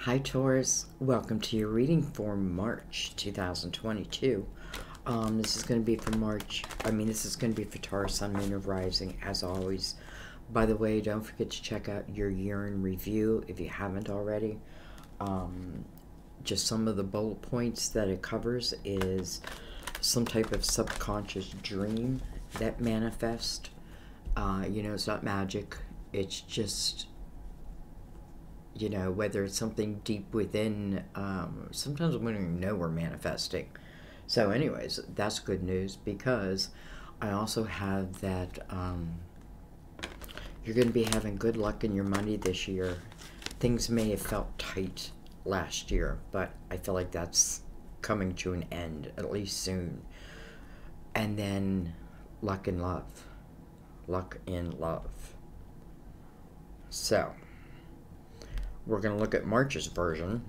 Hi Taurus, welcome to your reading for March 2022. This is going to be for this is going to be for Taurus, Sun, Moon, or Rising, as always. By the way, don't forget to check out your year in review if you haven't already. Just some of the bullet points that it covers is some type of subconscious dream that manifests. It's not magic. It's just, whether it's something deep within, sometimes we don't even know we're manifesting. So anyways, that's good news, because I also have that you're going to be having good luck in your money this year. Things may have felt tight last year, but I feel like that's coming to an end, at least soon. And then luck in love. Luck in love. So we're going to look at March's version,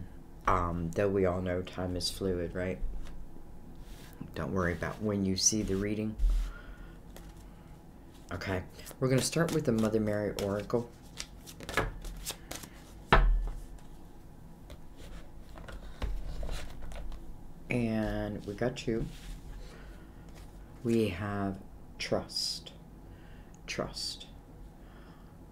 though we all know time is fluid, right? Don't worry about when you see the reading. Okay, we're going to start with the Mother Mary Oracle. And we got two. We have trust. Trust.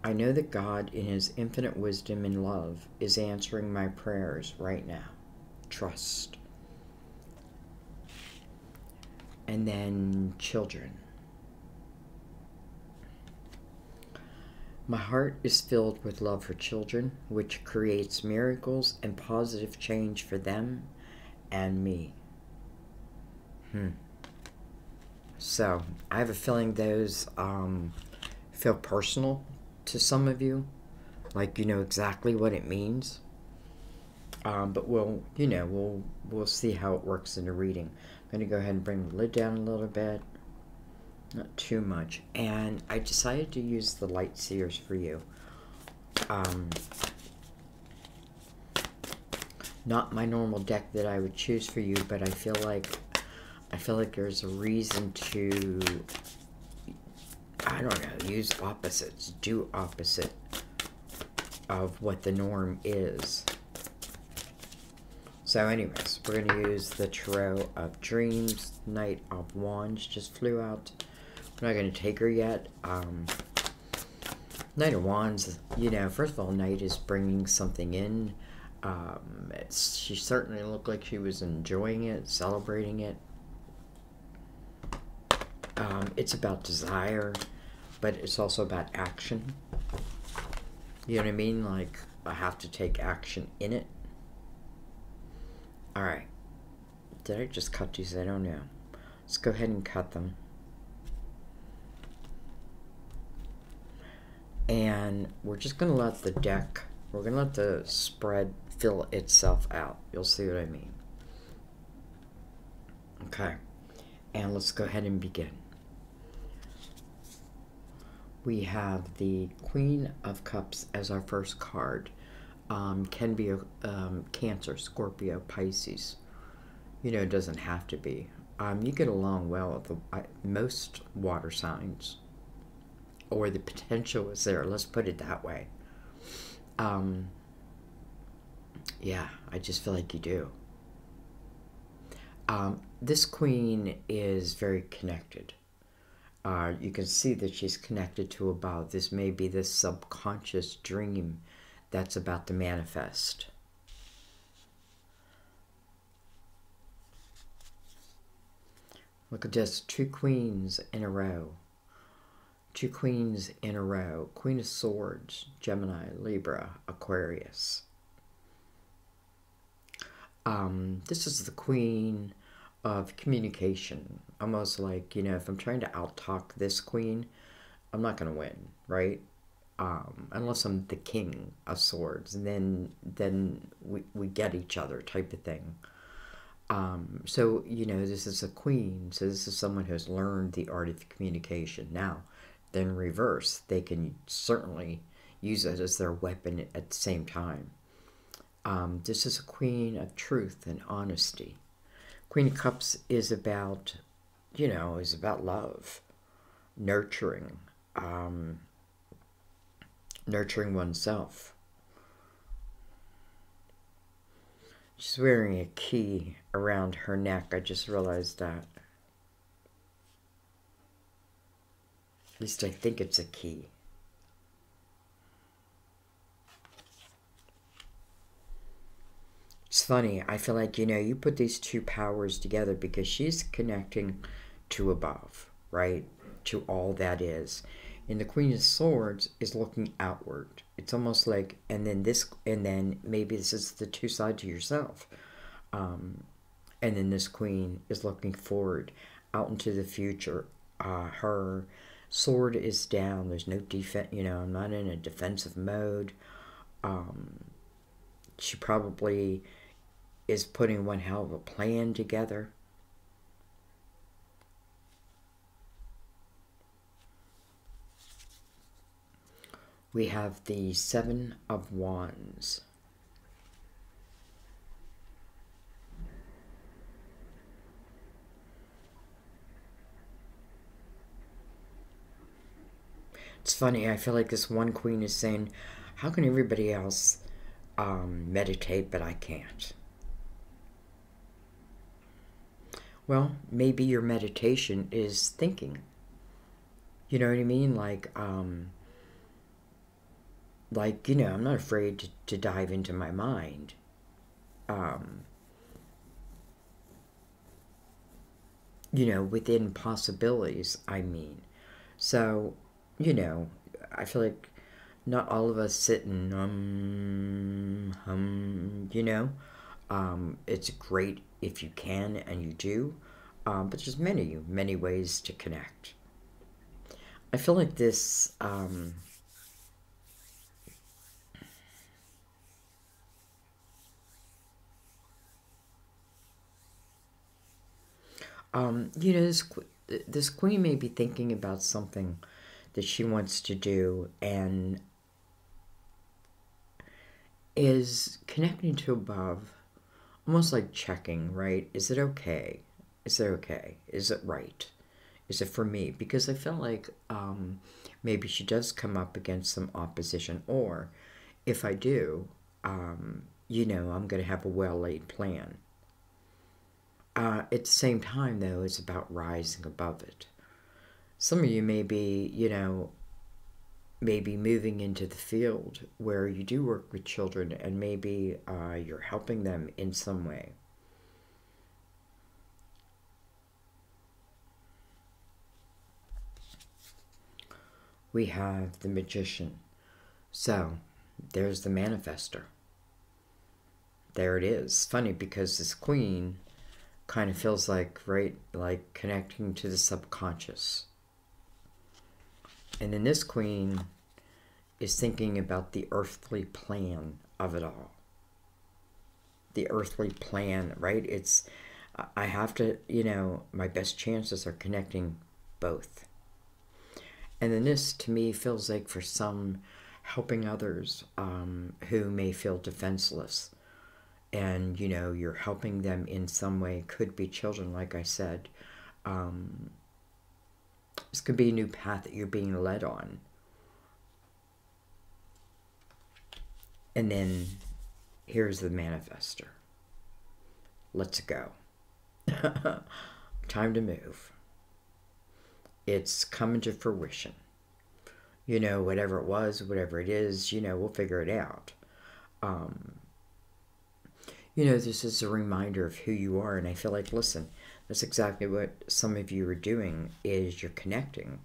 I know that God, in His infinite wisdom and love, is answering my prayers right now. Trust. And then children. My heart is filled with love for children, which creates miracles and positive change for them and me. So, I have a feeling those feel personal to some of you, like you know exactly what it means. But we'll see how it works in the reading. I'm going to go ahead and bring the lid down a little bit, not too much. And I decided to use the Light Seers for you. Not my normal deck that I would choose for you, but I feel like there's a reason to, I don't know, use opposites, do opposite of what the norm is. So anyways, we're going to use the Tarot of Dreams. Knight of Wands just flew out. We're not going to take her yet. Knight of Wands, first of all, Knight is bringing something in. She certainly looked like she was enjoying it, celebrating it. It's about desire, but it's also about action. You know what I mean? Like, I have to take action in it. Alright. Did I just cut these? I don't know. Let's go ahead and cut them. And we're just going to let the deck, we're going to let the spread fill itself out. You'll see what I mean. Okay. And let's go ahead and begin. We have the Queen of Cups as our first card. Can be a Cancer, Scorpio, Pisces. It doesn't have to be. You get along well with most water signs. Or the potential is there. Let's put it that way. Yeah, I just feel like you do. This queen is very connected. You can see that she's connected to about, this may be this subconscious dream that's about to manifest. Look at this, two queens in a row. Two queens in a row. Queen of Swords, Gemini, Libra, Aquarius. This is the queen of communication. Almost like, if I'm trying to out-talk this queen, I'm not going to win, right? Unless I'm the King of Swords, and then we get each other type of thing. So, this is a queen, so this is someone who's learned the art of communication. Now, then reverse, they can certainly use it as their weapon at the same time. This is a queen of truth and honesty. Queen of Cups is about, is about love, nurturing, nurturing oneself. She's wearing a key around her neck. I just realized that. At least I think it's a key. It's funny. I feel like, you know, you put these two powers together because she's connecting to above, right? To all that is. And the Queen of Swords is looking outward. It's almost like, and then maybe this is the two sides of yourself. And then this Queen is looking forward out into the future. Her sword is down. There's no defense, you know, I'm not in a defensive mode. She probably is putting one hell of a plan together. We have the Seven of Wands. It's funny, I feel like this one queen is saying, how can everybody else meditate, but I can't? Well, maybe your meditation is thinking. You know what I mean? Like, you know, I'm not afraid to dive into my mind. You know, within possibilities, I mean. So, you know, I feel like not all of us sit and you know. It's great if you can and you do, but there's many ways to connect. I feel like this, you know, this queen may be thinking about something that she wants to do and is connecting to above, almost like checking, right? Is it okay? Is it okay? Is it right? Is it for me? Because I feel like maybe she does come up against some opposition, or if I do, you know, I'm going to have a well-laid plan. At the same time, though, it's about rising above it. Some of you may be, you know, maybe moving into the field where you do work with children, and maybe you're helping them in some way. We have the Magician. So, there's the manifester. There it is. Funny because this queen kind of feels like, right, like connecting to the subconscious. And then this queen is thinking about the earthly plan of it all. The earthly plan, right? It's, I have to, you know, my best chances are connecting both. And then this, to me, feels like for some, helping others who may feel defenseless. And, you know, you're helping them in some way. Could be children, like I said. This could be a new path that you're being led on. And then here's the manifester. Let's go. Time to move. It's coming to fruition. You know, whatever it was, whatever it is, you know, we'll figure it out. You know, this is a reminder of who you are, and I feel like, listen, that's exactly what some of you are doing, is you're connecting.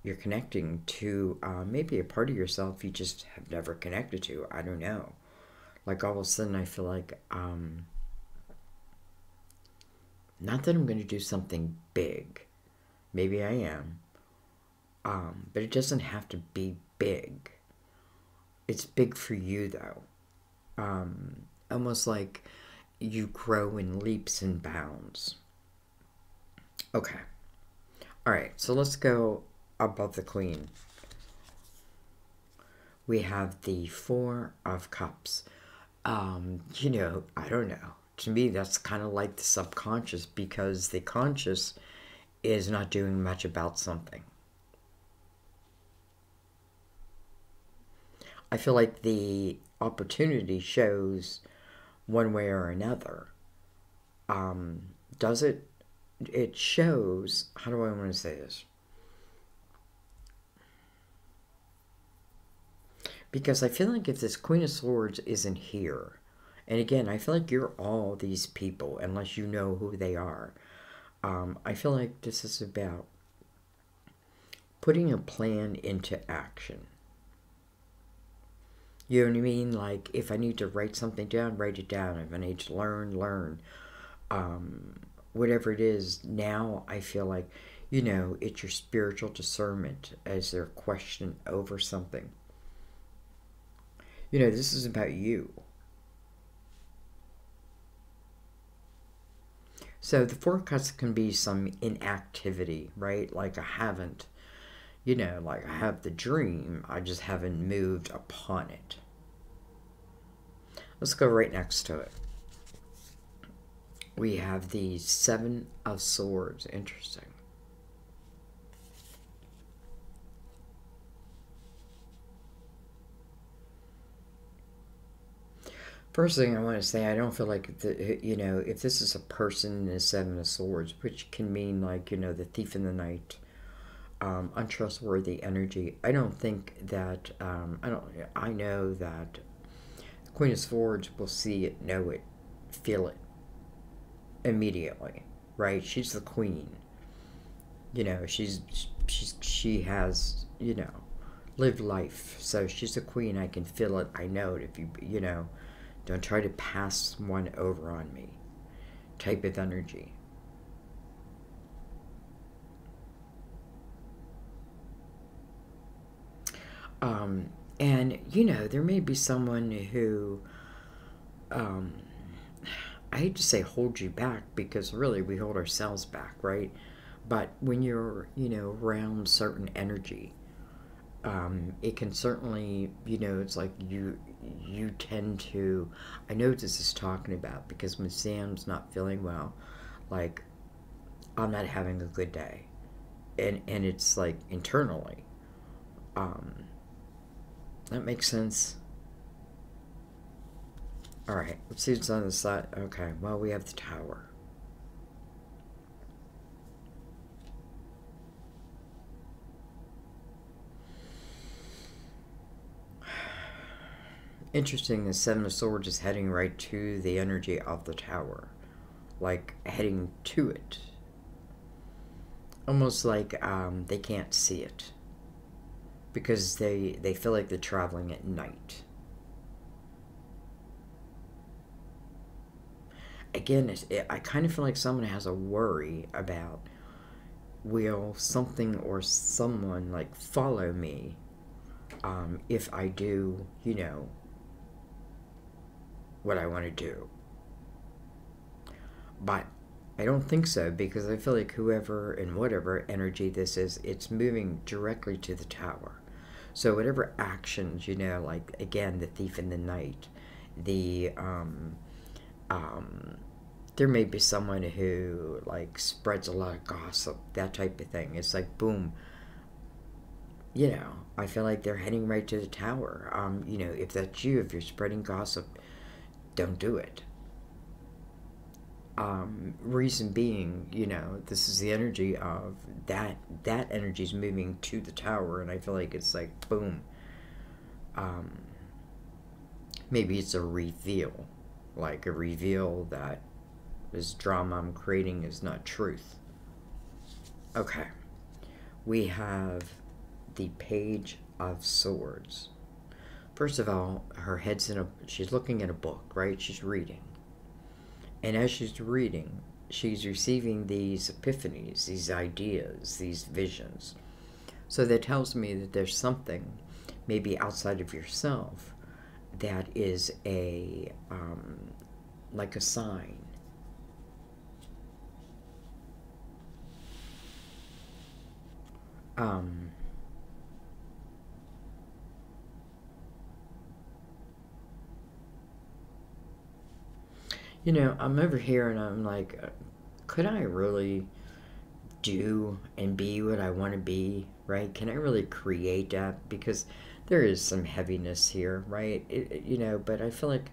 You're connecting to maybe a part of yourself you just have never connected to. I don't know. Like, all of a sudden, I feel like, not that I'm going to do something big. Maybe I am. But it doesn't have to be big. It's big for you, though. Almost like you grow in leaps and bounds. Okay. All right, so let's go above the queen. We have the Four of Cups. You know, I don't know. To me, that's kind of like the subconscious, because the conscious is not doing much about something. I feel like the opportunity shows one way or another. Does it? It shows, how do I want to say this? Because I feel like if this Queen of Swords isn't here, and again, I feel like you're all these people, unless you know who they are. I feel like this is about putting a plan into action. You know what I mean? Like, if I need to write something down, write it down. If I need to learn. Whatever it is, now I feel like, you know, it's your spiritual discernment as their question over something. You know, this is about you. So the forecast can be some inactivity, right? Like I haven't, you know, like I have the dream, I just haven't moved upon it. Let's go right next to it. We have the Seven of Swords. Interesting. First thing I want to say, I don't feel like, you know, if this is a person in the Seven of Swords, which can mean like, you know, the thief in the night, untrustworthy energy. I don't think that, I know that the Queen of Swords will see it, know it, feel it immediately, right? She's the queen. You know, she has, you know, lived life. So she's the queen. I can feel it. I know it. If you know, don't try to pass one over on me type of energy. And, you know, there may be someone who, I hate to say hold you back, because really we hold ourselves back, right? But when you're, you know, around certain energy, it can certainly, you know, it's like you tend to, I know what this is talking about, because when Sam's not feeling well, like, I'm not having a good day. And it's like internally. That makes sense. Alright, let's see what's on the side. Okay, well, we have the Tower. Interesting, the Seven of Swords is heading right to the energy of the Tower. Like, heading to it. Almost like they can't see it. Because they feel like they're traveling at night. Again, I kind of feel like someone has a worry about, will something or someone like follow me if I do, you know, what I want to do. But I don't think so, because I feel like whoever and whatever energy this is, it's moving directly to the Tower. So whatever actions, you know, like, again, the thief in the night, the, there may be someone who, like, spreads a lot of gossip, that type of thing. It's like, boom, you know, I feel like they're heading right to the Tower. You know, if that's you, if you're spreading gossip, don't do it. Reason being, you know, this is the energy of that energy is moving to the Tower, and I feel like it's like, boom. Maybe it's a reveal, like a reveal that this drama I'm creating is not truth. Okay, we have the Page of Swords. First of all, her head's she's looking at a book, right? She's reading. And as she's reading, she's receiving these epiphanies, these ideas, these visions. So that tells me that there's something, maybe outside of yourself, that is a, like a sign. You know, I'm over here and I'm like, could I really do and be what I want to be, right? Can I really create that? Because there is some heaviness here, right? You know, but I feel like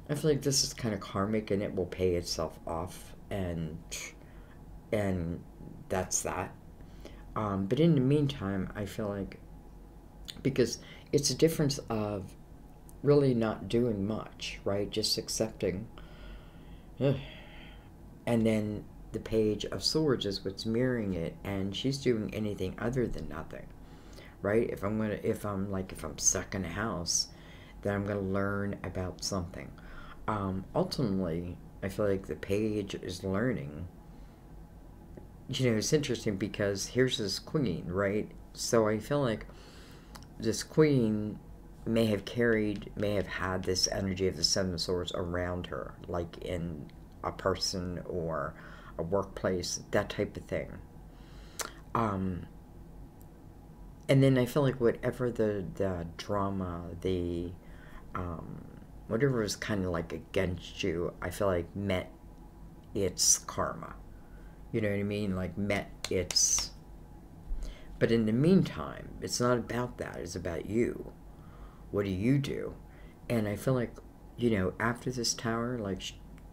I feel like this is kind of karmic and it will pay itself off, and that's that. But in the meantime, I feel like, because it's a difference of really not doing much, right? Just accepting. Ugh. And then the Page of Swords is what's mirroring it, and she's doing anything other than nothing, right? If I'm stuck in a house, then I'm gonna learn about something. Ultimately, I feel like the Page is learning. You know, it's interesting because here's this queen, right? So I feel like this queen may have had this energy of the Seven of Swords around her, like in a person or a workplace, that type of thing. And then I feel like whatever the drama, the whatever was kind of like against you, I feel like met its karma. You know what I mean? Like met its. But in the meantime, it's not about that. It's about you. What do you do? And I feel like, you know, after this tower, like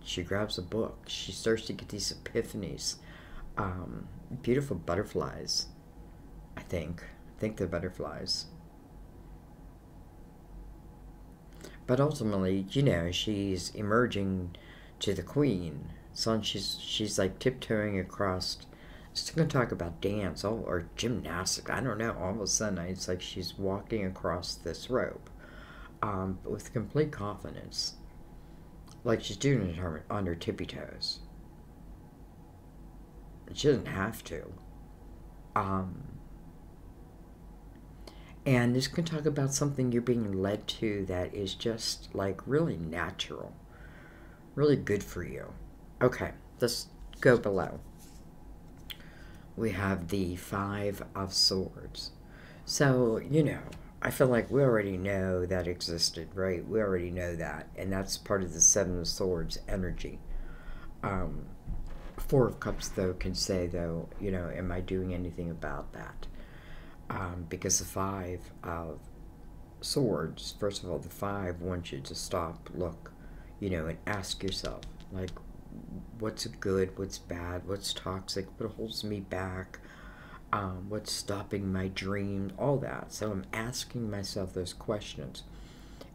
she grabs a book. She starts to get these epiphanies. Beautiful butterflies, I think. I think they're butterflies. But ultimately, you know, she's emerging to the queen. So she's like tiptoeing across. Just going to talk about dance or gymnastics. I don't know. All of a sudden, it's like she's walking across this rope with complete confidence. Like she's doing it on her tippy toes. She doesn't have to. And this can talk about something you're being led to that is just like really natural. Really good for you. Okay, let's go below. We have the Five of Swords. So, you know, I feel like we already know that existed, right? We already know that. And that's part of the Seven of Swords energy. Four of Cups, though, can say, though, you know, am I doing anything about that? Because the Five of Swords, first of all, the Five wants you to stop, look, you know, and ask yourself, like, what's good, what's bad, what's toxic, what holds me back, what's stopping my dream, all that. So I'm asking myself those questions.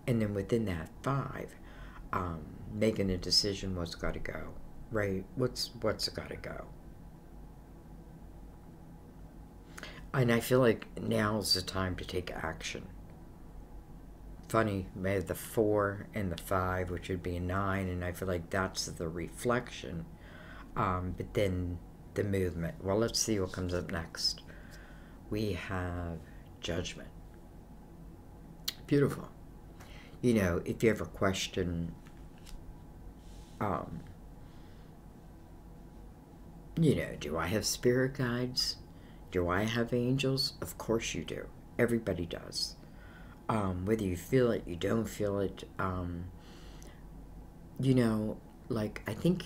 And then within that five, making a decision what's got to go, right? What's got to go. And I feel like now's the time to take action. Funny, we have the 4 and the 5, which would be a 9, and I feel like that's the reflection. But then the movement. Well, let's see what comes up next. We have Judgment. Beautiful. You know, if you ever question, you know, do I have spirit guides? Do I have angels? Of course you do. Everybody does. Whether you feel it, you don't feel it, you know, like, I think,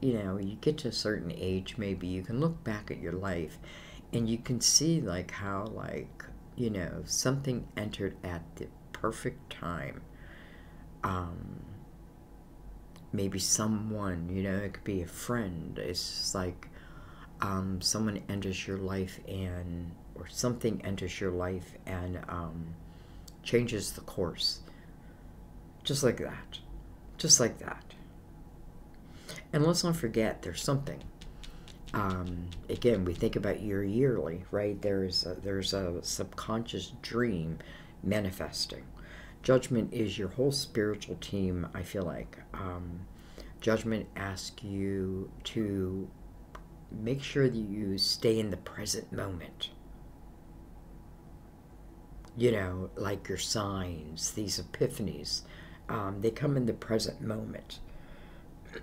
you know, you get to a certain age, maybe you can look back at your life and you can see, like, how, like, you know, something entered at the perfect time. Maybe someone, you know, it could be a friend. It's just like, someone enters your life or something enters your life and, changes the course. Just like that. Just like that. And let's not forget, there's something. Again, we think about your yearly, right? There's a subconscious dream manifesting. Judgment is your whole spiritual team, I feel like. Judgment asks you to make sure that you stay in the present moment. You know, like your signs, these epiphanies, they come in the present moment.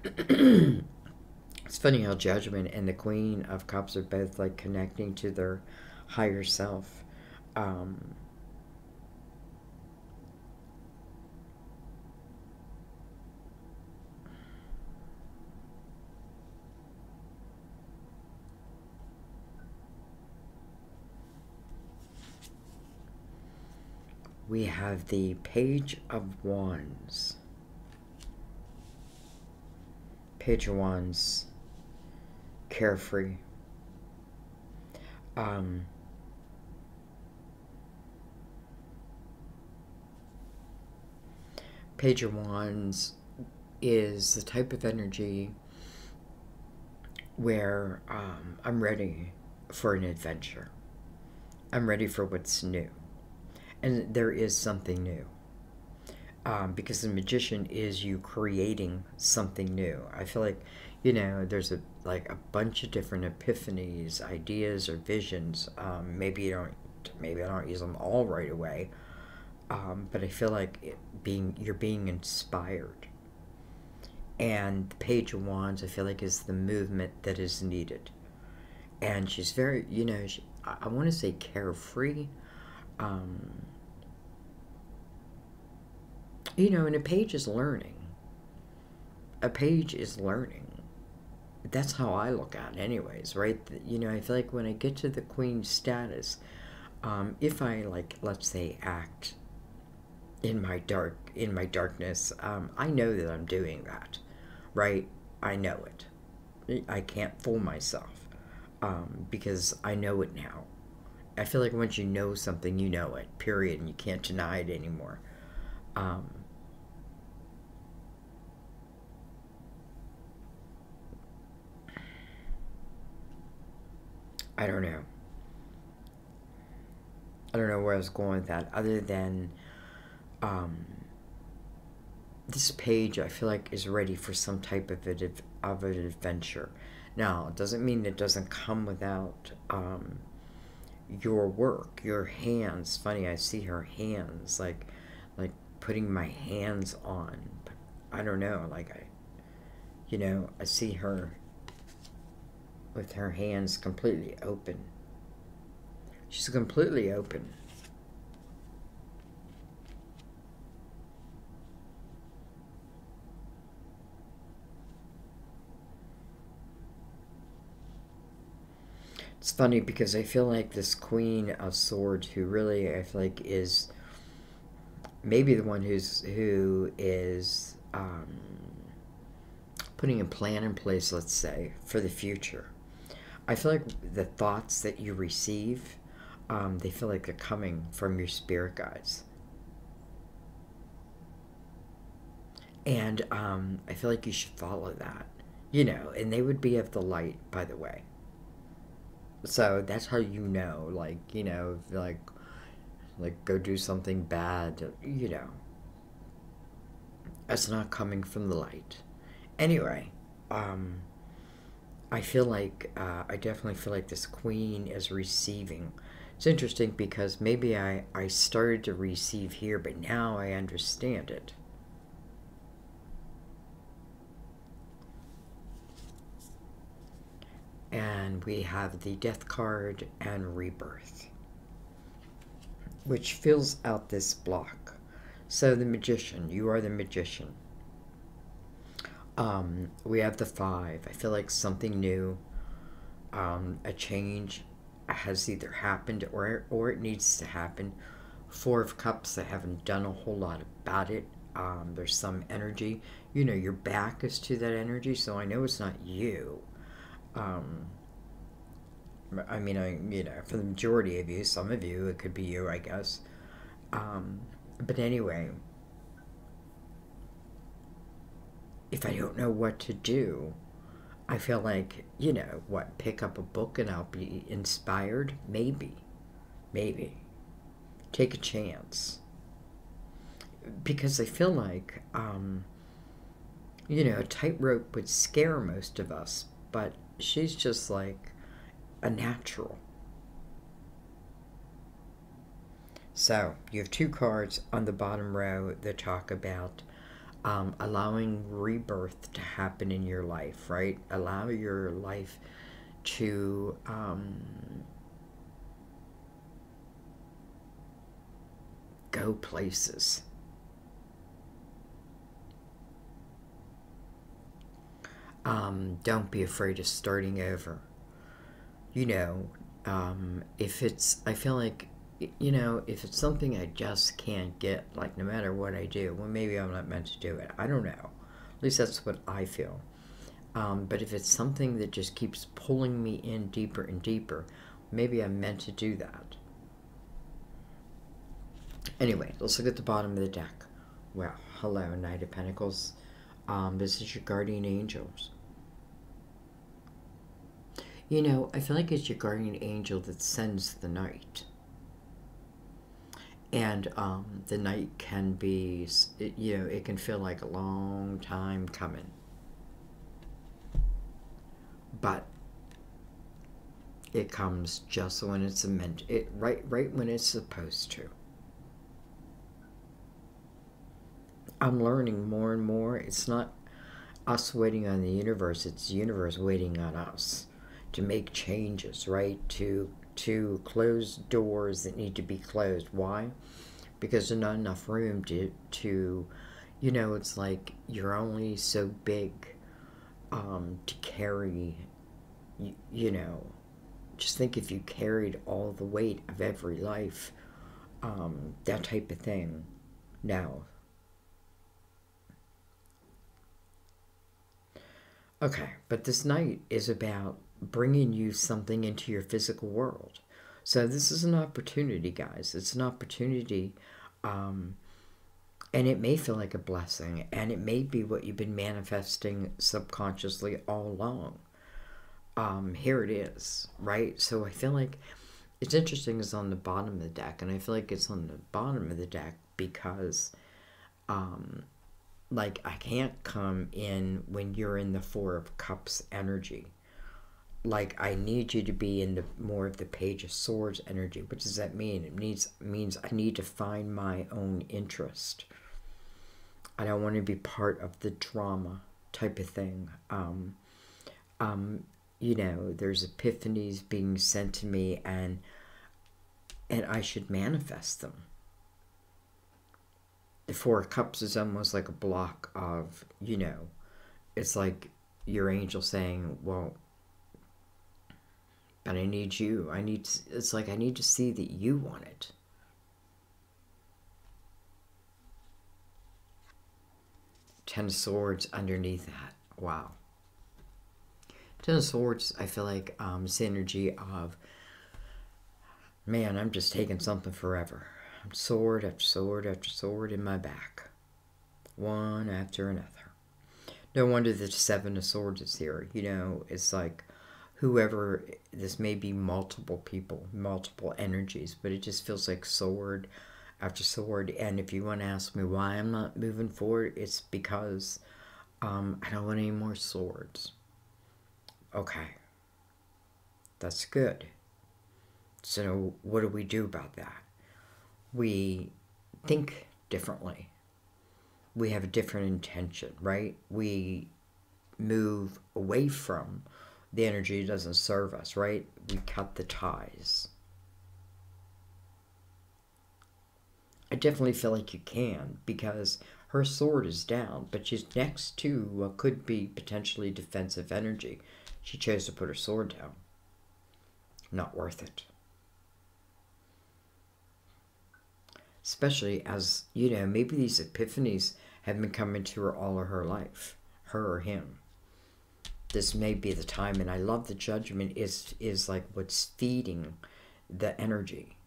It's funny how Judgment and the Queen of Cups are both like connecting to their higher self. We have the Page of Wands. Page of Wands, carefree. Page of Wands is the type of energy where I'm ready for an adventure. I'm ready for what's new. And there is something new. Because the Magician is you creating something new. I feel like, you know, there's a bunch of different epiphanies, ideas, or visions. Maybe I don't use them all right away. But I feel like you're being inspired. And the Page of Wands, I feel like, is the movement that is needed. And she's very, you know, I want to say carefree. You know, and a page is learning. A page is learning. That's how I look at it anyways, right? You know, I feel like when I get to the Queen status, if I, like, let's say, act in my darkness, I know that I'm doing that, right? I know it. I can't fool myself, because I know it now. I feel like once you know something, you know it, period, and you can't deny it anymore. I don't know. I don't know where I was going with that, other than this page, I feel like, is ready for some type of an adventure. Now, it doesn't mean it doesn't come without your work, your hands. Funny, I see her hands, like putting my hands on. But I don't know, like I see her with her hands completely open. She's completely open. It's funny because I feel like this Queen of Swords, who really I feel like is maybe the one who is putting a plan in place, let's say, for the future. I feel like the thoughts that you receive, they feel like they're coming from your spirit guides. And I feel like you should follow that, you know, and they would be of the light, by the way. So that's how you know, like, you know, like go do something bad, you know. It's not coming from the light. Anyway, I feel like, I definitely feel like this Queen is receiving. It's interesting because maybe I started to receive here, but now I understand it. And we have the Death card and Rebirth, which fills out this block. So the Magician, you are the Magician. We have the 5. I feel like something new, a change has either happened or it needs to happen. 4 of Cups, I haven't done a whole lot about it. There's some energy. You know, your back is to that energy, so I know it's not you. I mean, you know, for the majority of you, some of you, it could be you, I guess. But anyway, if I don't know what to do, I feel like, you know, what, pick up a book and I'll be inspired? Maybe. Maybe. Take a chance. Because I feel like, you know, a tightrope would scare most of us, but she's just like a natural. So, you have 2 cards on the bottom row that talk about allowing rebirth to happen in your life, right? Allow your life to go places. Don't be afraid of starting over. You know, if it's, I feel like, you know, if it's something I just can't get, like, no matter what I do, well, maybe I'm not meant to do it. I don't know. At least that's what I feel. But if it's something that just keeps pulling me in deeper and deeper, maybe I'm meant to do that. Anyway, let's look at the bottom of the deck. Well, hello, Knight of Pentacles. This is your guardian angels. You know, I feel like it's your guardian angel that sends the night. And the night can be, you know, it can feel like a long time coming. But it comes just when it's meant, right when it's supposed to. I'm learning more and more. It's not us waiting on the universe, it's the universe waiting on us to make changes, right? To close doors that need to be closed. Why? Because there's not enough room to you know, it's like you're only so big to carry, you know, just think if you carried all the weight of every life, that type of thing. Now, okay, but this night is about bringing you something into your physical world. So this is an opportunity, guys. It's an opportunity, and it may feel like a blessing, and it may be what you've been manifesting subconsciously all along. Here it is, right? So I feel like it's interesting it's on the bottom of the deck, and I feel like it's on the bottom of the deck because like I can't come in when you're in the Four of Cups energy. Like I need you to be in the more of the Page of Swords energy. What does that mean? It means I need to find my own interest. I don't want to be part of the drama type of thing. You know, there's epiphanies being sent to me, and I should manifest them. The Four of Cups is almost like a block of, you know, it's like your angel saying, well, but I need you. It's like I need to see that you want it. Ten of Swords underneath that. Wow. Ten of Swords, I feel like it's the energy of, man, I'm just taking something forever. Sword after sword after sword in my back. One after another. No wonder the Seven of Swords is here. You know, it's like whoever, this may be multiple people, multiple energies, but it just feels like sword after sword. And if you want to ask me why I'm not moving forward, it's because I don't want any more swords. Okay. That's good. So what do we do about that? We think differently. We have a different intention, right? We move away from the energy that doesn't serve us, right? We cut the ties. I definitely feel like you can, because her sword is down, but she's next to what could be potentially defensive energy. She chose to put her sword down. Not worth it. Especially as, you know, maybe these epiphanies have been coming to her all of her life. Her or him. This may be the time, and I love the Judgment is like what's feeding the energy.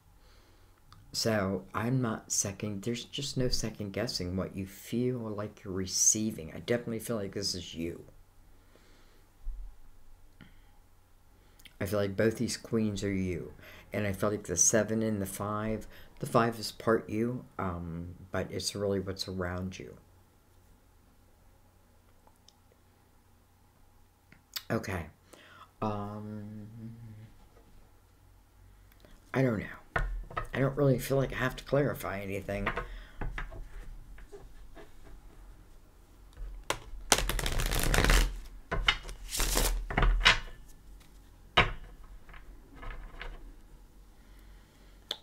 So I'm not there's just no second guessing what you feel like you're receiving. I definitely feel like this is you. I feel like both these queens are you. And I feel like the 7 and the 5 is part you, but it's really what's around you. Okay. I don't know. I don't really feel like I have to clarify anything.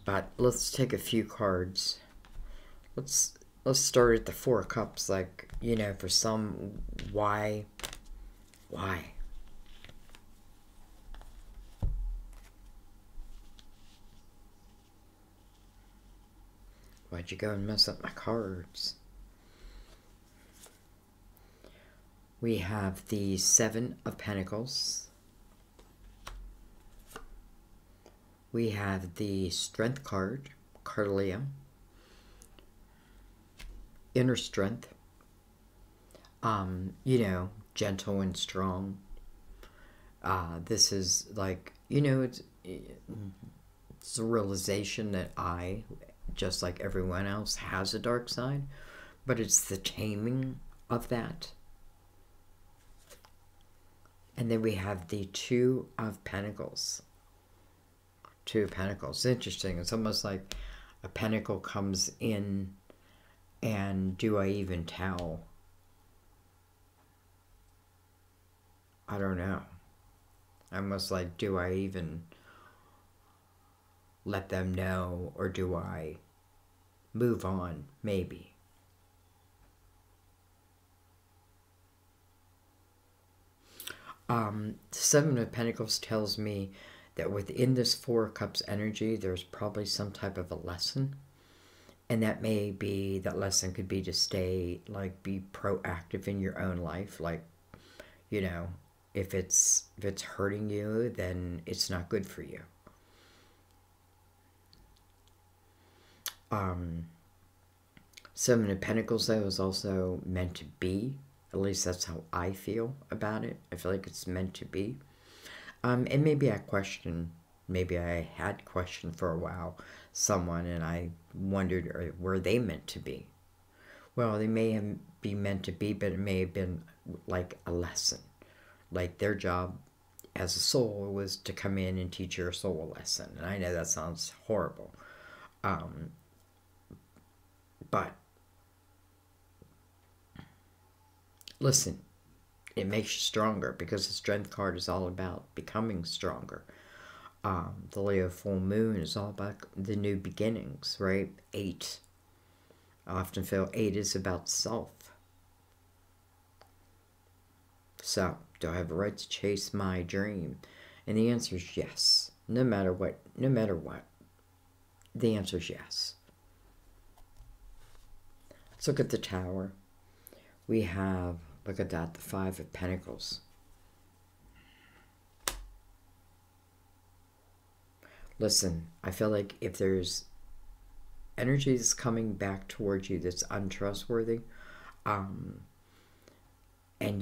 But let's take a few cards. Let's start at the Four of Cups. Like, you know, for some, why? Why'd you go and mess up my cards? We have the Seven of Pentacles. We have the Strength card, Carlia. Inner strength. You know, gentle and strong. This is like, you know, it's a realization that I, just like everyone else, has a dark side, but it's the taming of that. And then we have the Two of Pentacles. Two of Pentacles. Interesting. It's almost like a pentacle comes in, and do I even tell? I don't know. Almost like, do I even let them know, or do I move on? Maybe. The Seven of Pentacles tells me that within this Four of Cups energy, there's probably some type of a lesson. And that may be, that lesson could be to stay, like, be proactive in your own life. Like, you know, if it's hurting you, then it's not good for you. Seven of Pentacles, though, is also meant to be. At least that's how I feel about it. I feel like it's meant to be. And maybe I had questioned for a while someone, and I wondered, were they meant to be? Well, they may be meant to be, but it may have been like a lesson. Like their job as a soul was to come in and teach your soul a lesson. And I know that sounds horrible. But listen, it makes you stronger, because the Strength card is all about becoming stronger. The Leo full moon is all about the new beginnings, right? 8. I often feel 8 is about self. So, do I have a right to chase my dream? And the answer is yes. No matter what. The answer is yes. Let's look at the Tower. We have, look at that, the Five of Pentacles. Listen, I feel like if there's energy that's coming back towards you that's untrustworthy, and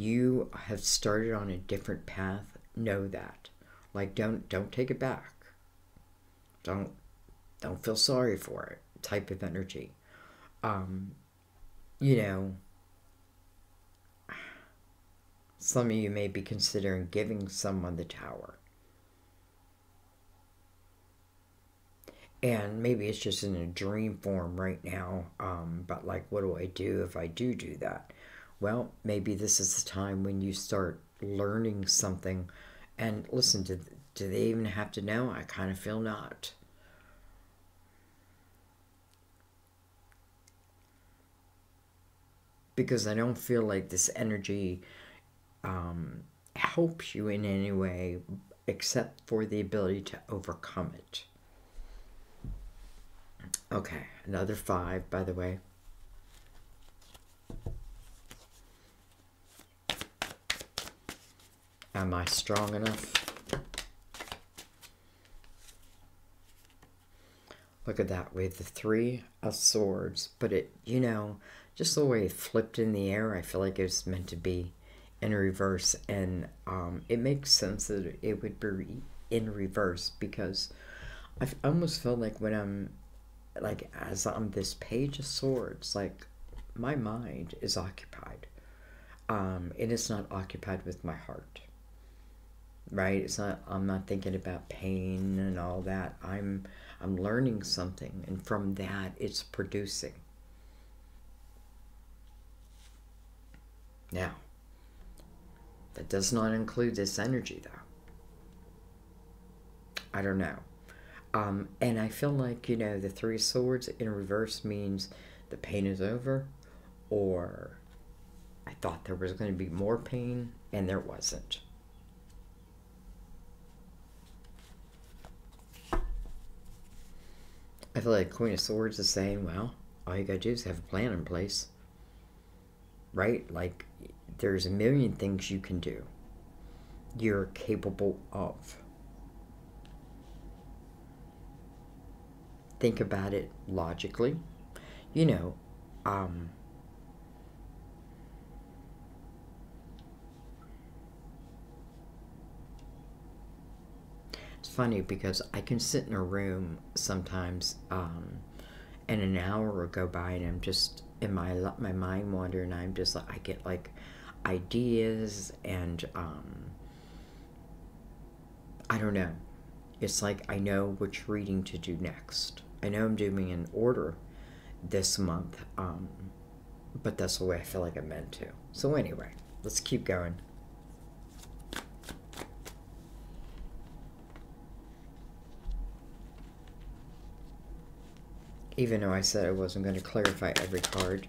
you have started on a different path, know that. Like, don't take it back. Don't feel sorry for it. Type of energy. You know, some of you may be considering giving someone the Tower. And maybe it's just in a dream form right now, but like, what do I do if I do that? Well, maybe this is the time when you start learning something. And listen, do they even have to know? I kind of feel not. Because I don't feel like this energy helps you in any way, except for the ability to overcome it. Okay, another 5, by the way. Am I strong enough? Look at that, with the 3 of Swords. But it, you know, just the way it flipped in the air, I feel like it was meant to be in reverse. And it makes sense that it would be in reverse, because I almost feel like when I'm, like, as on this Page of Swords, like, my mind is occupied. And it's not occupied with my heart. Right? It's not, I'm not thinking about pain and all that. I'm learning something, and from that it's producing. Now, that does not include this energy, though. I don't know. And I feel like, you know, the 3 of Swords in reverse means the pain is over, or I thought there was going to be more pain, and there wasn't. I feel like Queen of Swords is saying, well, all you gotta do is have a plan in place. Right? Like, there's a million things you can do. You're capable of. Think about it logically. You know, it's funny because I can sit in a room sometimes, and an hour will go by, and I'm just in my mind wander, and I'm just like, I get like ideas, and I don't know. It's like I know which reading to do next. I know I'm doing an order this month, but that's the way I feel like I'm meant to. So anyway, let's keep going. Even though I said I wasn't going to clarify every card.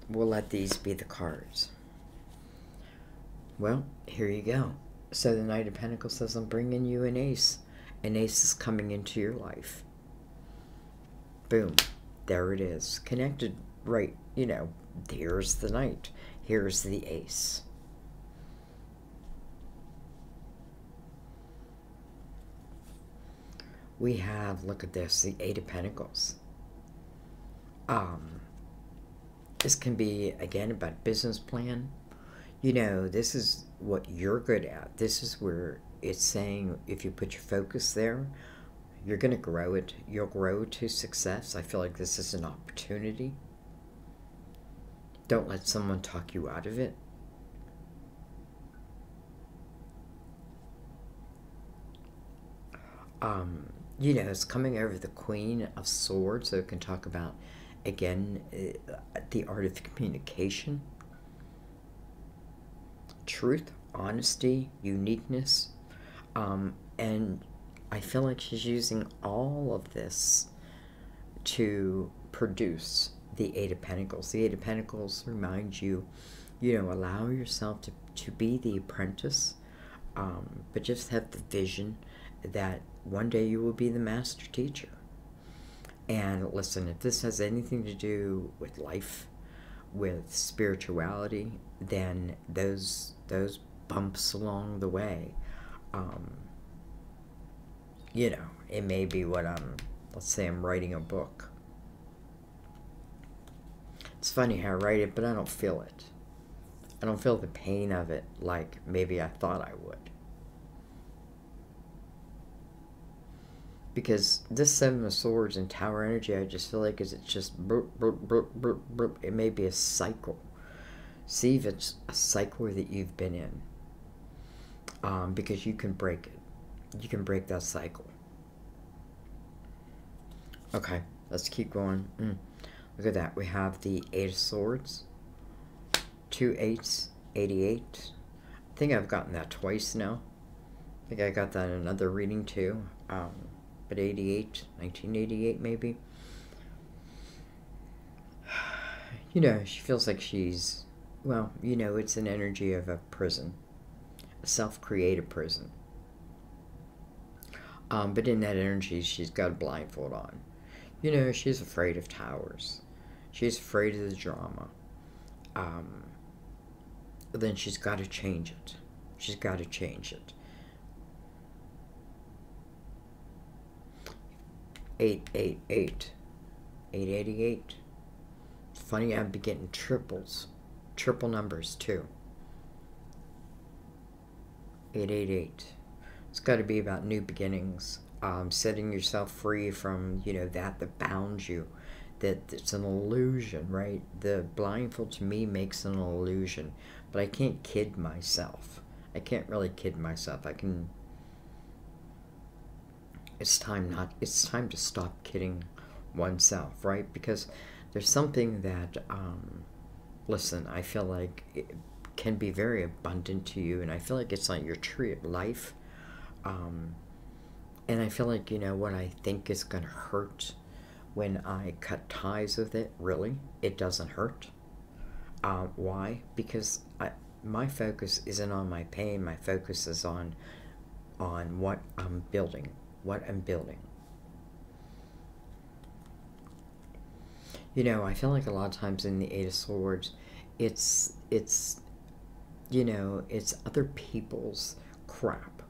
We'll let these be the cards. Well, here you go. So the Knight of Pentacles says, I'm bringing you an ace. An ace is coming into your life. Boom. There it is. Connected right, you know, here's the Knight. Here's the ace. We have, look at this, the Eight of Pentacles. This can be, again, about business plan. You know, this is what you're good at. This is where it's saying if you put your focus there, you're going to grow it. You'll grow to success. I feel like this is an opportunity. Don't let someone talk you out of it. You know, it's coming over the Queen of Swords, so it can talk about, again, the art of communication. Truth, honesty, uniqueness, and I feel like she's using all of this to produce the Eight of Pentacles. The Eight of Pentacles reminds you, you know, allow yourself to be the apprentice, but just have the vision that one day you will be the master teacher. And listen, if this has anything to do with life, with spirituality, then those bumps along the way, you know, it may be what let's say I'm writing a book. It's funny how I write it, but I don't feel it. I don't feel the pain of it like maybe I thought I would. Because this Seven of Swords and Tower energy, I just feel like it's just burp, burp, burp, burp, burp. It may be a cycle. See if it's a cycle that you've been in. Because you can break it. You can break that cycle. Okay, let's keep going. Look at that. We have the Eight of Swords. 2 8s, 88. I think I've gotten that twice now. I think I got that in another reading too. But 88, 1988 maybe. You know, she feels like she's, well, you know, it's an energy of a prison. A self-created prison. But in that energy, she's got a blindfold on. You know, she's afraid of towers. She's afraid of the drama. Then she's got to change it. She's got to change it. 888. 888. It's funny, I'd be getting triples. Triple numbers, too. 888. It's got to be about new beginnings. Setting yourself free from, you know, that bounds you. That it's an illusion, right? The blindfold to me makes an illusion. But I can't kid myself. I can't really kid myself. I can... It's time to stop kidding oneself, right? Because there's something that, listen, I feel like it can be very abundant to you, and I feel like it's like your tree of life. And I feel like, you know, what I think is going to hurt when I cut ties with it, really, it doesn't hurt. Why? Because my focus isn't on my pain. My focus is on what I'm building. What I'm building. You know, I feel like a lot of times in the Eight of Swords, it's you know, it's other people's crap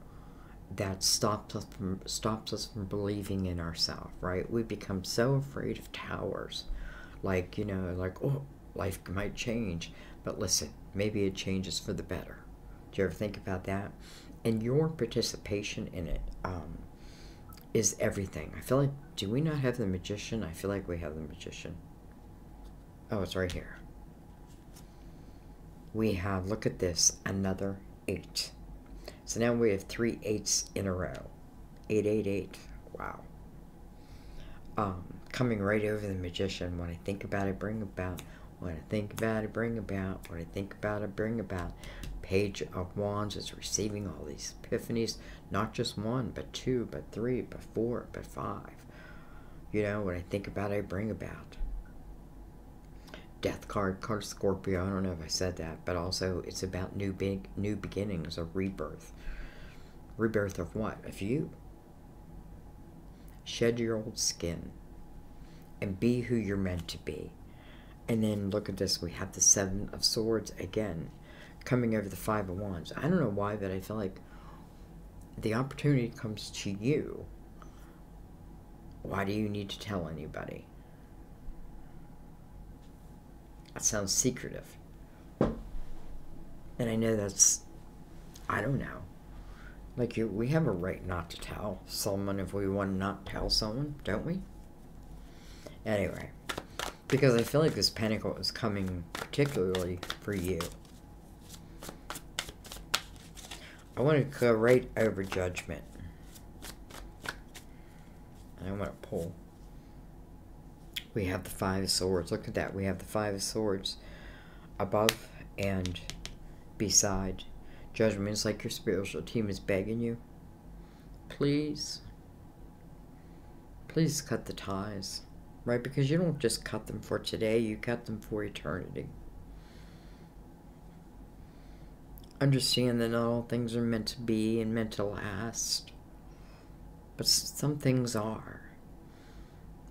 that stops us from believing in ourselves, right? We become so afraid of towers, like, you know, like, oh, life might change, but listen, maybe it changes for the better. Do you ever think about that? And your participation in it is everything. I feel like, do we not have the Magician? I feel like we have the Magician. Oh, it's right here. We have, look at this, another 8. So now we have 3 8s in a row. 888. Wow. Coming right over the Magician. When I think about it, bring about. When I think about it, bring about. When I think about it, bring about. Page of Wands is receiving all these epiphanies. Not just 1, but 2, but 3, but 4, but 5. You know, when I think about it, I bring about. Death card Scorpio. I don't know if I said that, but also it's about new beginnings, a rebirth. Rebirth of what? Of you. Shed your old skin and be who you're meant to be. And then look at this. We have the 7 of Swords again, coming over the 5 of Wands. I don't know why, but I feel like the opportunity comes to you. Why do you need to tell anybody? That sounds secretive. And I know that's, I don't know. Like, we have a right not to tell someone if we want to not tell someone, don't we? Anyway, because I feel like this Pentacle is coming particularly for you. I want to go right over Judgment. And I want to pull. We have the 5 of Swords. Look at that. We have the 5 of Swords above and beside. Judgment is like your spiritual team is begging you. Please. Please cut the ties. Right? Because you don't just cut them for today. You cut them for eternity. Understand that not all things are meant to be and meant to last. But some things are.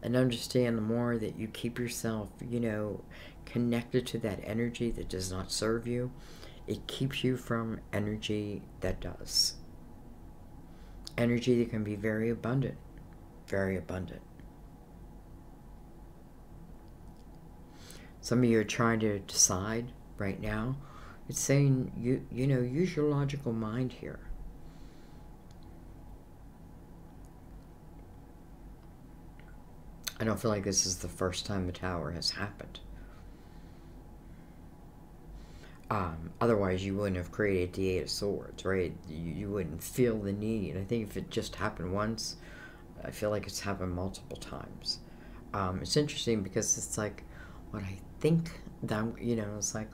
And understand the more that you keep yourself, you know, connected to that energy that does not serve you, it keeps you from energy that does. Energy that can be very abundant. Very abundant. Some of you are trying to decide right now. It's saying, you know, use your logical mind here. I don't feel like this is the first time the Tower has happened. Otherwise, you wouldn't have created the 8 of Swords, right? You wouldn't feel the need. I think if it just happened once, I feel like it's happened multiple times. It's interesting because it's like, what I think that, you know, it's like,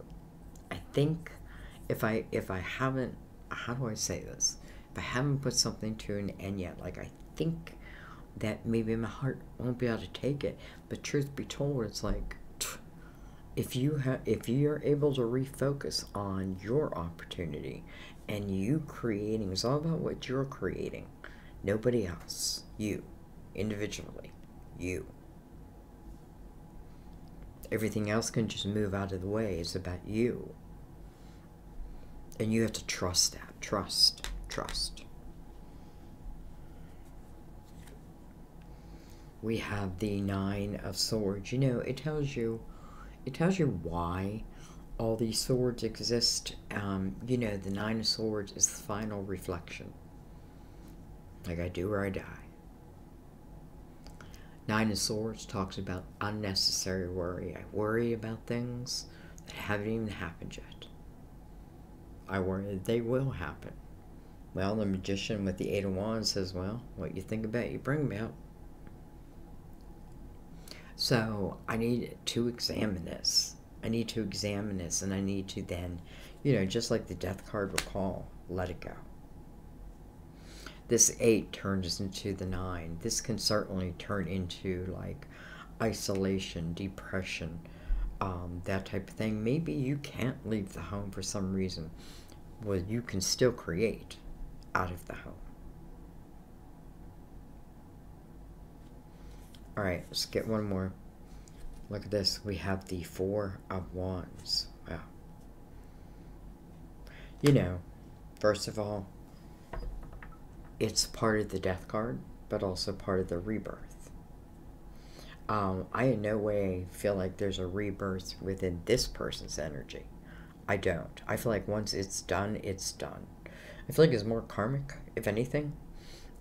I think if I haven't, how do I say this? If I haven't put something to an end yet, like I think that maybe my heart won't be able to take it. But truth be told, it's like, if you're able to refocus on your opportunity and you creating, it's all about what you're creating. Nobody else. You. Individually. You. Everything else can just move out of the way. It's about you. And you have to trust that. Trust. Trust. We have the 9 of Swords. You know, it tells you why all these swords exist. You know, the 9 of Swords is the final reflection. Like, I do or I die. 9 of Swords talks about unnecessary worry. I worry about things that haven't even happened yet. I worry that they will happen. Well, the Magician with the 8 of Wands says, well, what you think about, you bring about. So, I need to examine this. I need to examine this, and I need to then, you know, just like the Death card will call, let it go. This 8 turns into the 9. This can certainly turn into, like, isolation, depression, that type of thing. Maybe you can't leave the home for some reason. Well, you can still create out of the home. Alright, let's get one more. Look at this. We have the Four of Wands. Wow. You know, first of all, it's part of the death card, but also part of the rebirth. I in no way feel like there's a rebirth within this person's energy. I don't. I feel like once it's done, it's done. I feel like it's more karmic, if anything.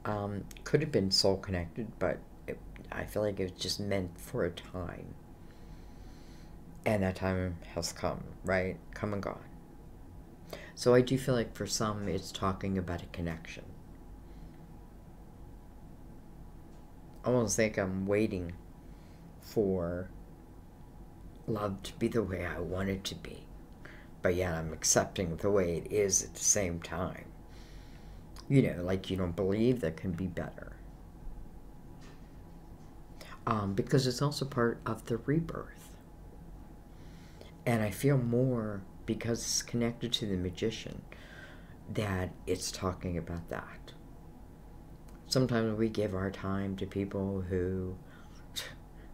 Could have been soul connected, but I feel like it was just meant for a time. And that time has come, right? Come and gone. So I do feel like for some, it's talking about a connection. I almost think I'm waiting for love to be the way I want it to be. But yet I'm accepting the way it is at the same time. You know, like you don't believe that can be better. Because it's also part of the rebirth. And I feel more, because it's connected to the Magician, that it's talking about that. Sometimes we give our time to people who,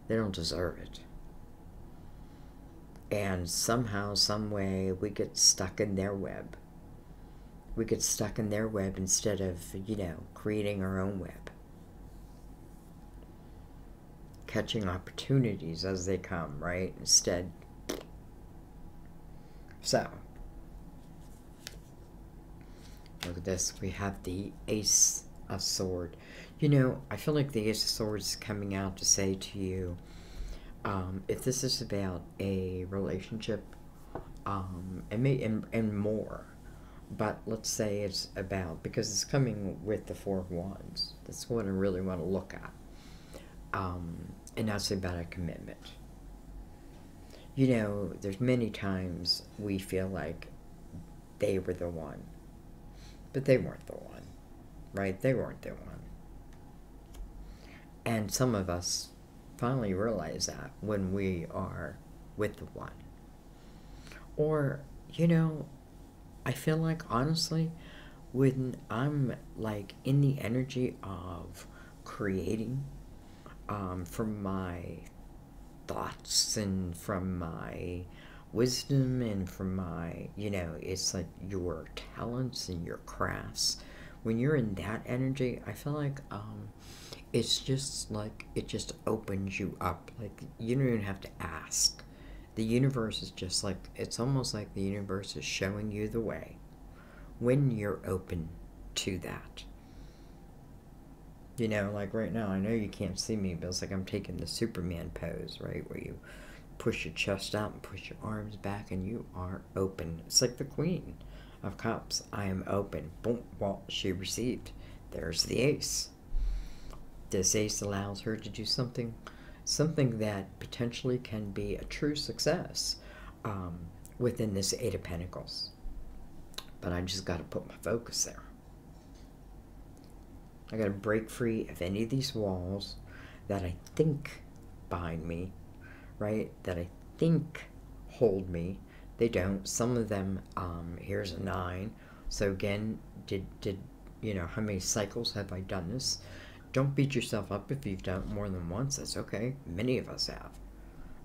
they don't deserve it. And somehow, some way, we get stuck in their web. We get stuck in their web instead of, you know, creating our own web. Catching opportunities as they come, right? Instead. So, look at this. We have the Ace of Swords. You know, I feel like the Ace of Swords is coming out to say to you, if this is about a relationship, and more, but let's say it's about, because it's coming with the Four of Wands. That's what I really want to look at. And that's about a commitment. You know, there's many times we feel like they were the one, but they weren't the one, right? They weren't the one. And some of us finally realize that when we are with the one. Or, you know, I feel like, honestly, when I'm, like, in the energy of creating, from my thoughts and from my wisdom and from my, you know, it's like your talents and your crafts. When you're in that energy, I feel like, it's just like, it just opens you up. Like, you don't even have to ask. The universe is just like, it's almost like the universe is showing you the way when you're open to that. You know, like right now, I know you can't see me, but it's like I'm taking the Superman pose, right? Where you push your chest out and push your arms back and you are open. It's like the Queen of Cups. I am open. Boom, well, she received. There's the Ace. This Ace allows her to do something that potentially can be a true success within this Eight of Pentacles. But I just got to put my focus there. I got to break free of any of these walls that I think bind me, right? That I think hold me. They don't. Some of them, here's a 9. So again, did you know, how many cycles have I done this? Don't beat yourself up if you've done it more than once. That's okay. Many of us have,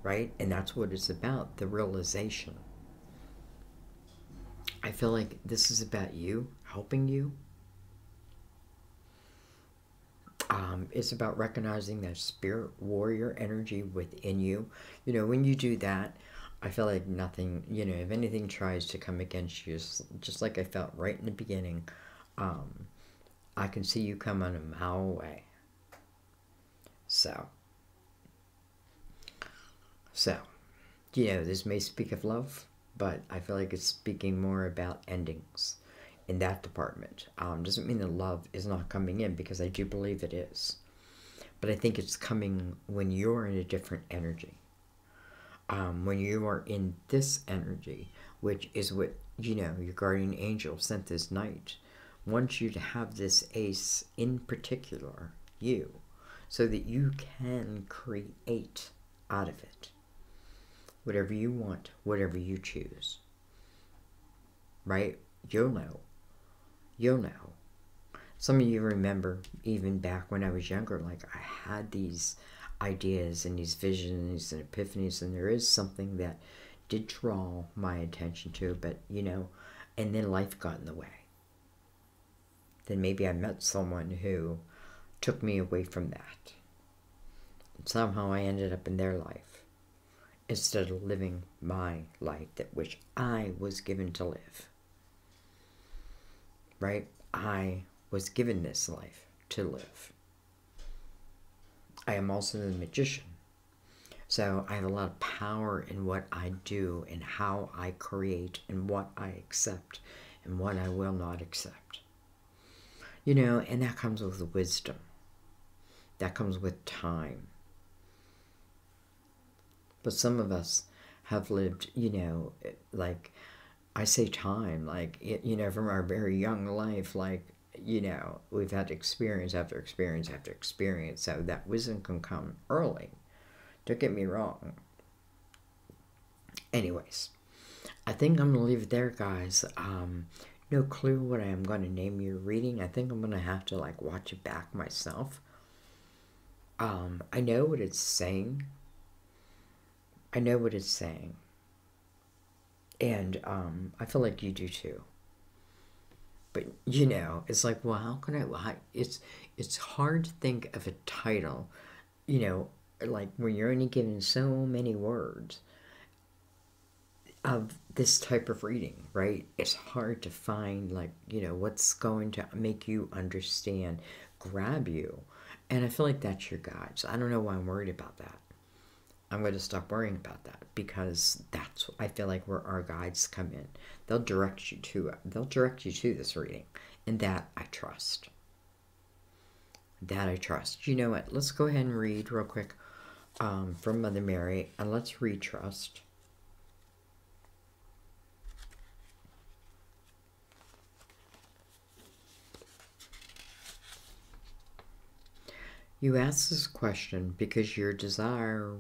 right? And that's what it's about, the realization. I feel like this is about you, helping you. It's about recognizing that spirit warrior energy within you. You know, when you do that, I feel like nothing, you know, if anything tries to come against you, just like I felt right in the beginning, I can see you coming a mile away. So, you know, this may speak of love, but I feel like it's speaking more about endings in that department. Doesn't mean that love is not coming in, because I do believe it is. But I think it's coming when you're in a different energy. When you are in this energy, which is what, you know, your guardian angel sent this night, wants you to have this Ace in particular, you, so that you can create out of it whatever you want, whatever you choose. Right? You'll know. You'll know. Some of you remember, even back when I was younger, like I had these ideas and these visions and epiphanies, and there is something that did draw my attention to, but you know, and then life got in the way. Then maybe I met someone who took me away from that. And somehow I ended up in their life instead of living my life that which I was given to live. Right? I was given this life to live. I am also the magician. So I have a lot of power in what I do and how I create and what I accept and what I will not accept. You know, and that comes with wisdom. That comes with time. But some of us have lived, you know, like, I say time, like, you know, from our very young life, like, you know, we've had experience after experience after experience, so that wisdom can come early. Don't get me wrong. Anyways, I think I'm going to leave it there, guys. No clue what I am going to name your reading. I think I'm going to have to, like, watch it back myself. I know what it's saying. I know what it's saying. And I feel like you do too. But, you know, it's like, well, how can I... It's hard to think of a title, you know, like when you're only given so many words of this type of reading, right? It's hard to find, like, you know, what's going to make you understand, grab you. And I feel like that's your guide. So I don't know why I'm worried about that. I'm going to stop worrying about that because that's, I feel like, where our guides come in. They'll direct you to this reading, and that I trust. That I trust. You know what? Let's go ahead and read real quick from Mother Mary, and let's read trust. You ask this question because you desire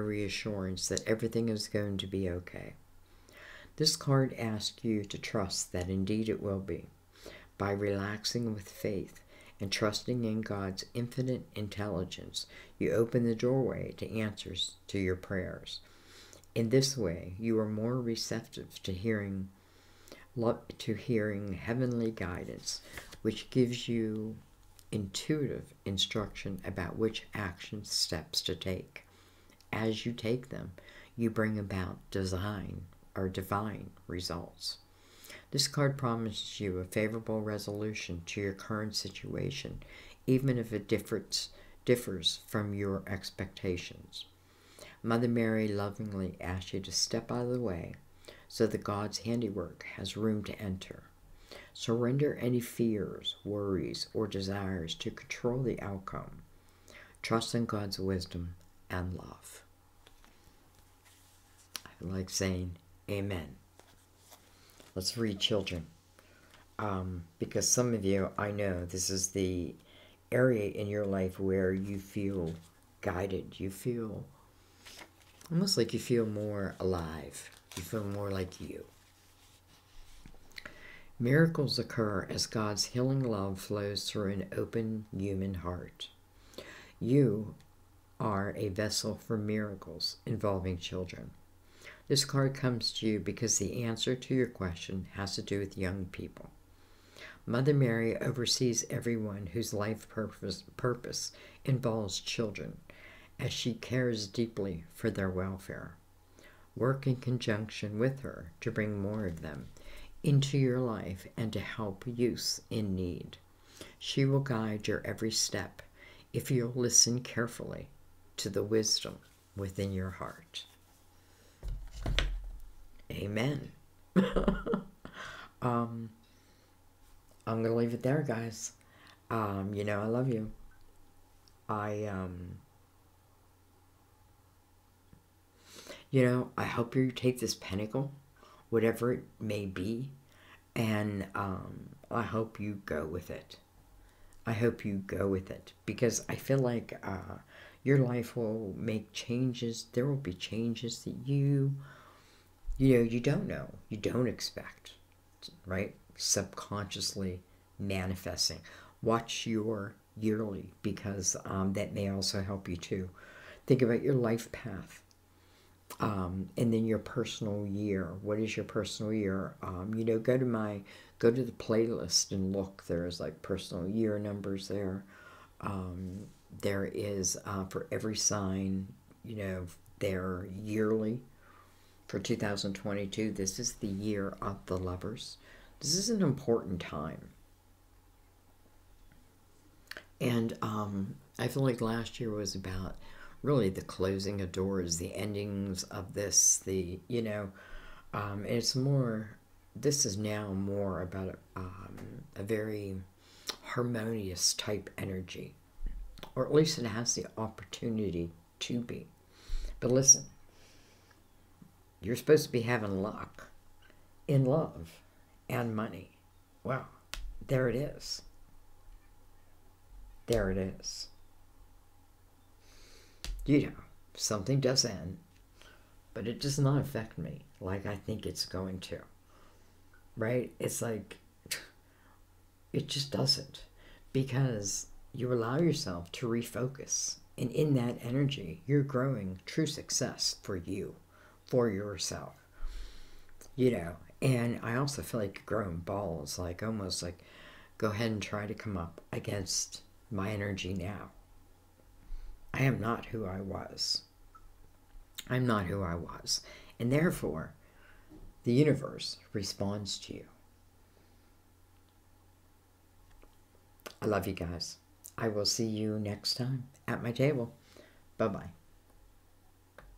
reassurance that everything is going to be okay. This card asks you to trust that indeed it will be. By relaxing with faith and trusting in God's infinite intelligence, you open the doorway to answers to your prayers. In this way, you are more receptive to hearing heavenly guidance, which gives you intuitive instruction about which action steps to take. As you take them, you bring about divine results. This card promises you a favorable resolution to your current situation, even if it differs from your expectations. Mother Mary lovingly asks you to step out of the way so that God's handiwork has room to enter. Surrender any fears, worries, or desires to control the outcome. Trust in God's wisdom and love. I like saying amen. Let's read children. Because some of you, I know this is the area in your life where you feel guided. You feel almost like you feel more alive. You feel more like you. Miracles occur as God's healing love flows through an open human heart. You are a vessel for miracles involving children. This card comes to you because the answer to your question has to do with young people. Mother Mary oversees everyone whose life purpose involves children, as she cares deeply for their welfare. Work in conjunction with her to bring more of them into your life and to help youth in need. She will guide your every step if you'll listen carefully to the wisdom within your heart. Amen. I'm going to leave it there, guys. You know, I love you. You know, I hope you take this pentacle, whatever it may be, and I hope you go with it. I hope you go with it, because I feel like your life will make changes. There will be changes that you don't know, you don't expect, right? Subconsciously manifesting. Watch your yearly, because that may also help you too. Think about your life path. And then your personal year. What is your personal year? You know, go to the playlist and look. There's like personal year numbers there. There is for every sign, you know, they're yearly. For 2022, this is the year of the lovers. This is an important time. And I feel like last year was about really the closing of doors, the endings of this, it's more, this is now more about a very harmonious type energy, or at least it has the opportunity to be. But listen, you're supposed to be having luck in love and money. Well, there it is. There it is. You know, something does end, but it does not affect me like I think it's going to. Right? It's like, it just doesn't. Because you allow yourself to refocus. And in that energy, you're growing true success for you, for yourself. You know, and I also feel like you're growing balls, like almost like, go ahead and try to come up against my energy now. I am not who I was. I'm not who I was. And therefore, the universe responds to you. I love you guys. I will see you next time at my table. Bye-bye.